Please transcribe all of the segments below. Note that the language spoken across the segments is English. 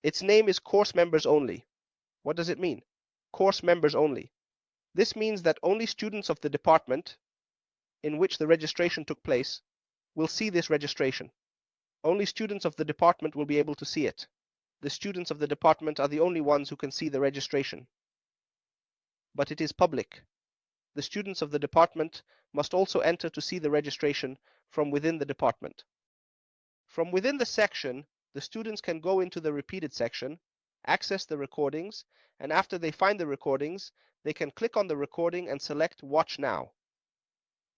Its name is course members only. What does it mean? Course members only. This means that only students of the department in which the registration took place will see this registration. Only students of the department will be able to see it. The students of the department are the only ones who can see the registration. But it is public. The students of the department must also enter to see the registration from within the department. From within the section, the students can go into the repeated section, access the recordings, and after they find the recordings, they can click on the recording and select Watch Now.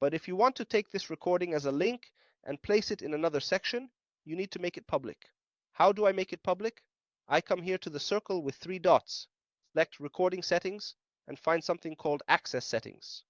But if you want to take this recording as a link and place it in another section, you need to make it public. How do I make it public? I come here to the circle with 3 dots, select Recording Settings, and find something called Access Settings.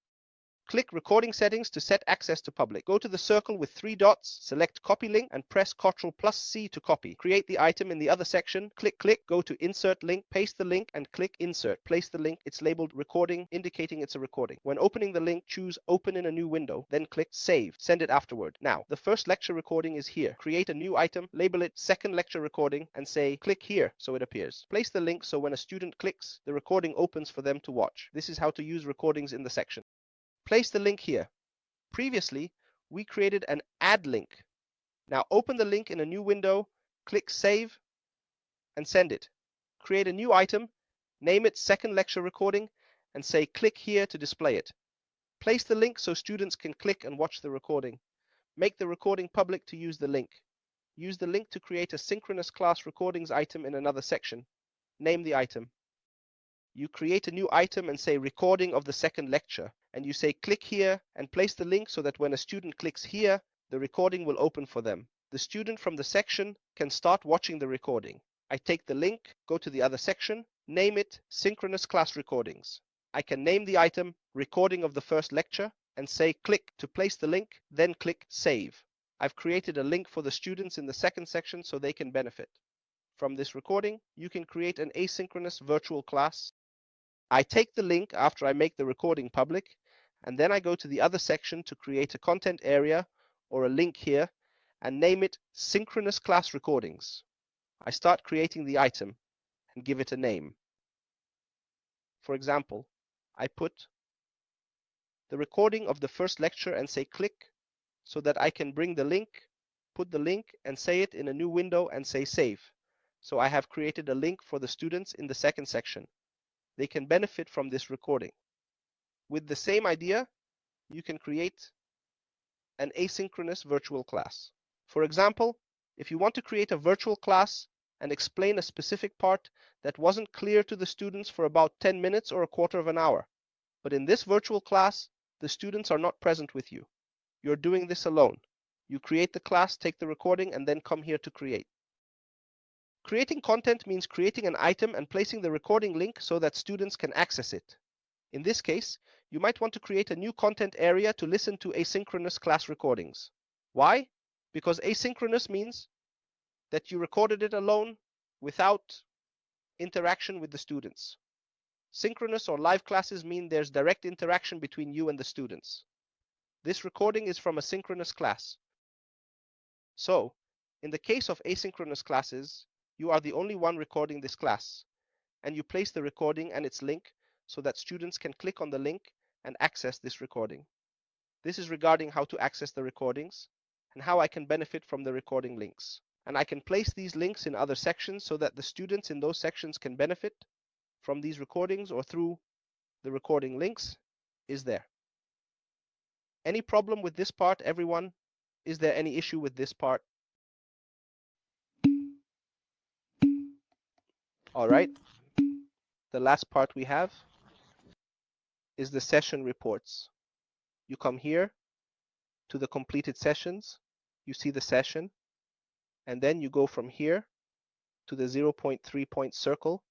Click Recording Settings to set access to public. Go to the circle with 3 dots, select Copy Link, and press Ctrl+C to copy. Create the item in the other section, click, go to Insert Link, paste the link, and click Insert. Place the link. It's labeled Recording, indicating it's a recording. When opening the link, choose Open in a new window, then click Save. Send it afterward. Now, the first lecture recording is here. Create a new item, label it Second Lecture Recording, and say Click here so it appears. Place the link so when a student clicks, the recording opens for them to watch. This is how to use recordings in the section. Place the link here. Previously, we created an add link. Now open the link in a new window, click Save, and send it. Create a new item, name it Second Lecture Recording, and say Click here to display it. Place the link so students can click and watch the recording. Make the recording public to use the link. Use the link to create a synchronous class recordings item in another section. Name the item. You create a new item and say Recording of the second lecture. And you say Click here and place the link so that when a student clicks here, the recording will open for them. The student from the section can start watching the recording. I take the link, go to the other section, name it Synchronous Class Recordings. I can name the item Recording of the first lecture and say Click to place the link, then click Save. I've created a link for the students in the second section so they can benefit. From this recording, you can create an asynchronous virtual class. I take the link after I make the recording public, and then I go to the other section to create a content area or a link here and name it Synchronous Class Recordings. I start creating the item and give it a name. For example, I put the recording of the first lecture and say Click so that I can bring the link, put the link and say it in a new window and say Save. So I have created a link for the students in the second section. They can benefit from this recording. With the same idea, you can create an asynchronous virtual class. For example, if you want to create a virtual class and explain a specific part that wasn't clear to the students for about 10 minutes or a quarter of an hour, but in this virtual class, the students are not present with you. You're doing this alone. You create the class, take the recording, and then come here to create. Creating content means creating an item and placing the recording link so that students can access it. In this case, you might want to create a new content area to listen to asynchronous class recordings. Why? Because asynchronous means that you recorded it alone without interaction with the students. Synchronous or live classes mean there's direct interaction between you and the students. This recording is from a synchronous class. So, in the case of asynchronous classes, you are the only one recording this class, and you place the recording and its link so that students can click on the link and access this recording. This is regarding how to access the recordings and how I can benefit from the recording links. And I can place these links in other sections so that the students in those sections can benefit from these recordings or through the recording links is there. Any problem with this part, everyone? Is there any issue with this part? All right. The last part we have is the session reports. You come here to the completed sessions, you see the session, and then you go from here to the 0.3 point circle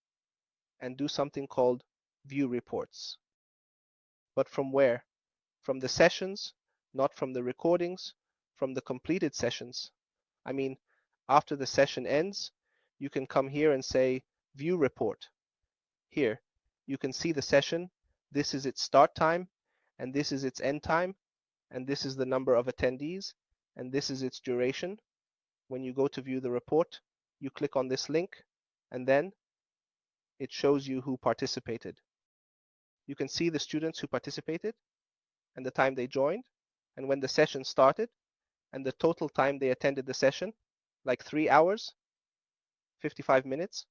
and do something called view reports. But from where? From the sessions, not from the recordings, from the completed sessions. I mean, after the session ends, you can come here and say view report. Here, you can see the session. This is its start time, and this is its end time, and this is the number of attendees, and this is its duration. When you go to view the report, you click on this link, and then it shows you who participated. You can see the students who participated and the time they joined and when the session started and the total time they attended the session, like 3 hours, 55 minutes,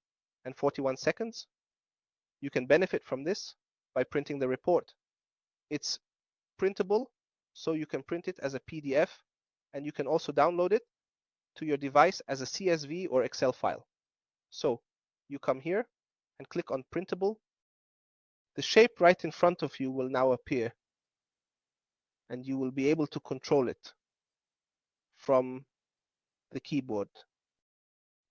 and 41 seconds. You can benefit from this by printing the report. It's printable, so you can print it as a PDF, and you can also download it to your device as a CSV or Excel file. So you come here and click on printable. The shape right in front of you will now appear, and you will be able to control it from the keyboard.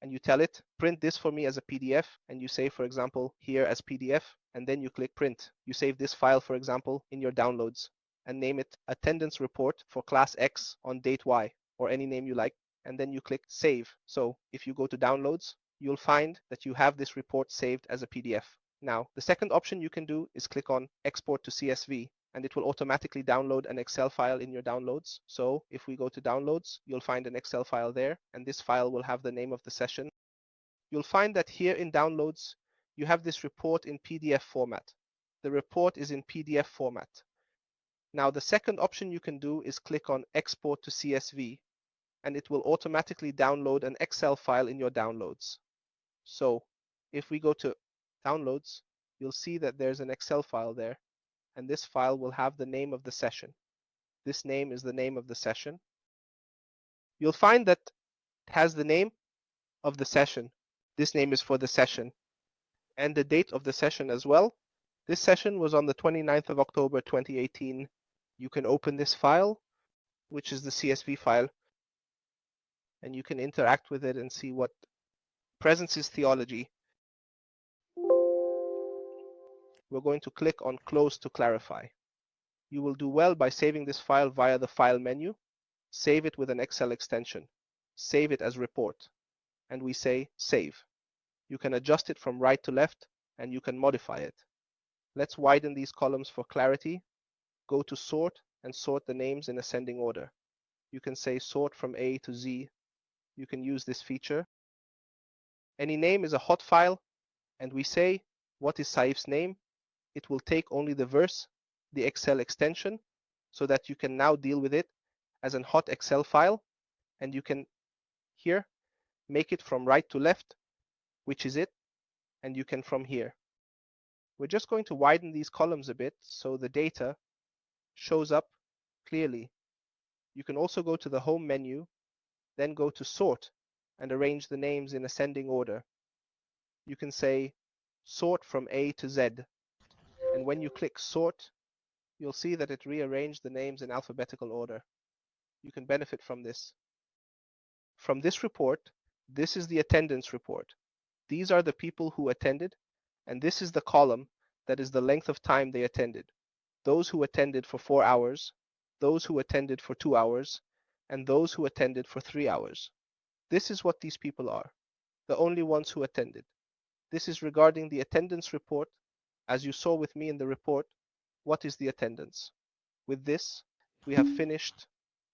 And you tell it, print this for me as a PDF, and you say, for example, here as PDF, and then you click print. You save this file, for example, in your downloads, and name it attendance report for class X on date Y, or any name you like, and then you click save. So if you go to downloads, you'll find that you have this report saved as a PDF. Now, the second option you can do is click on export to CSV, and it will automatically download an Excel file in your downloads. So if we go to downloads, you'll find an Excel file there, and this file will have the name of the session. You'll find that here in downloads, you have this report in PDF format. The report is in PDF format. Now, the second option you can do is click on export to CSV, and it will automatically download an Excel file in your downloads. So if we go to downloads, you'll see that there's an Excel file there, and this file will have the name of the session. This name is the name of the session. You'll find that it has the name of the session. This name is for the session, and the date of the session as well. This session was on the 29th of October 2018. You can open this file, which is the CSV file, and you can interact with it and see what presence is theology. We're going to click on close to clarify. You will do well by saving this file via the file menu. Save it with an Excel extension. Save it as report, and we say save. You can adjust it from right to left, and you can modify it. Let's widen these columns for clarity. Go to sort and sort the names in ascending order. You can say sort from A to Z. You can use this feature. Any name is a hot file, and we say what is Saif's name. It will take only the verse, the Excel extension, so that you can now deal with it as an hot Excel file, and you can here make it from right to left, which is it, and you can from here. We're just going to widen these columns a bit so the data shows up clearly. You can also go to the home menu, then go to sort and arrange the names in ascending order. You can say sort from A to Z, and when you click sort, you'll see that it rearranged the names in alphabetical order. You can benefit from this. From this report, this is the attendance report. These are the people who attended, and this is the column that is the length of time they attended. Those who attended for 4 hours, those who attended for 2 hours, and those who attended for 3 hours. This is what these people are, the only ones who attended. This is regarding the attendance report. As you saw with me in the report, what is the attendance? With this, we have finished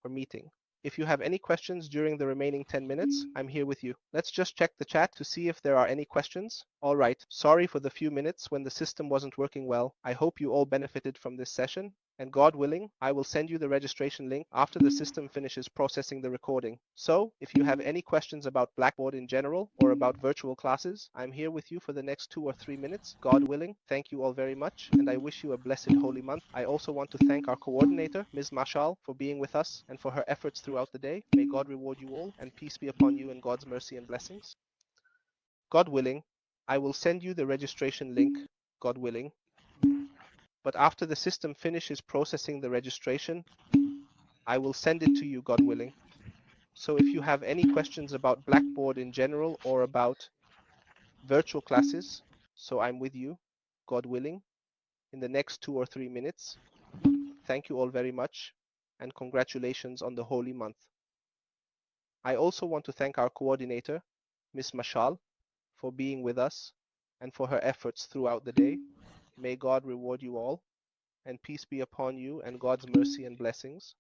our meeting. If you have any questions during the remaining 10 minutes, I'm here with you. Let's just check the chat to see if there are any questions. All right, sorry for the few minutes when the system wasn't working well. I hope you all benefited from this session. And God willing, I will send you the registration link after the system finishes processing the recording. So, if you have any questions about Blackboard in general or about virtual classes, I'm here with you for the next 2 or 3 minutes. God willing, thank you all very much, and I wish you a blessed holy month. I also want to thank our coordinator, Ms. Mashal, for being with us and for her efforts throughout the day. May God reward you all, and peace be upon you and God's mercy and blessings. God willing, I will send you the registration link, God willing. But after the system finishes processing the registration, I will send it to you, God willing. So if you have any questions about Blackboard in general or about virtual classes, so I'm with you, God willing, in the next 2 or 3 minutes. Thank you all very much, and congratulations on the holy month. I also want to thank our coordinator, Ms. Mashal, for being with us and for her efforts throughout the day. May God reward you all, and peace be upon you and God's mercy and blessings.